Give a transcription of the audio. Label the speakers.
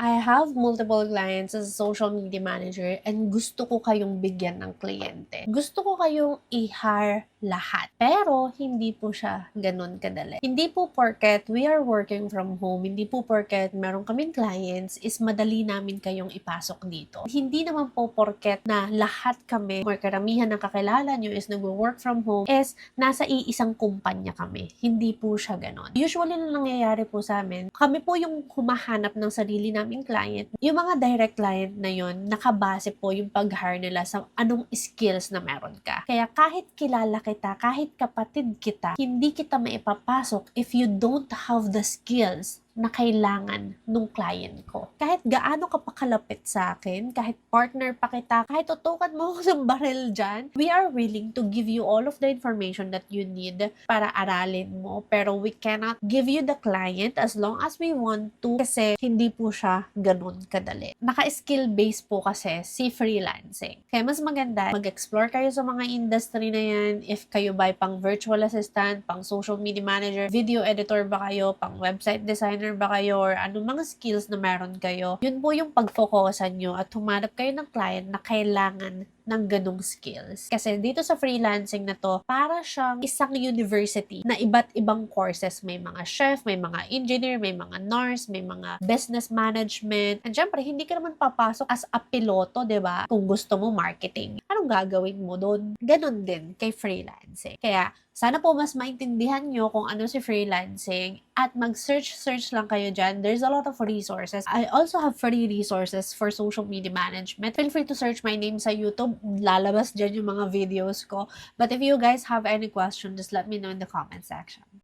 Speaker 1: I have multiple clients as a social media manager and gusto ko kayong bigyan ng kliyente. Gusto ko kayong i-hire lahat. Pero, hindi po siya ganun kadali. Hindi po porket we are working from home, hindi po porket meron kaming clients, is madali namin kayong ipasok dito. Hindi naman po porket na lahat kami, or karamihan ng kakilala nyo is nag-work from home, is nasa iisang kumpanya kami. Hindi po siya ganun. Usually, na nangyayari po sa amin, kami po yung humahanap ng sarili naming client. Yung mga direct client na yun, nakabase po yung pag-hire nila sa anong skills na meron ka. Kaya kahit kilala kita, kahit kapatid kita, hindi kita maipapasok if you don't have the skills na kailangan nung client ko. Kahit gaano ka pa kalapit sa akin, kahit partner pa kita, kahit tutukan mo ako sa baril dyan, we are willing to give you all of the information that you need para aralin mo. Pero we cannot give you the client as long as we want to, kasi hindi po siya ganun kadali. Naka-skill base po kasi si freelancing. Kaya mas maganda, mag-explore kayo sa mga industry na yan. If kayo ba pang virtual assistant, pang social media manager, video editor ba kayo, pang website designer ba kayo, or anong mga skills na meron kayo, yun po yung pag-focusan nyo at humanap kayo ng client na kailangan ng ganong skills. Kasi dito sa freelancing na to, para siyang isang university na iba't ibang courses. May mga chef, may mga engineer, may mga nurse, may mga business management. And syempre, hindi ka naman papasok as a piloto, di ba? Kung gusto mo marketing, anong gagawin mo doon? Ganon din kay freelancing. Kaya, sana po mas maintindihan nyo kung ano si freelancing at mag-search lang kayo dyan. There's a lot of resources. I also have free resources for social media management. Feel free to search my name sa YouTube. Lalabas dyan yung mga videos ko. But if you guys have any question, just let me know in the comment section.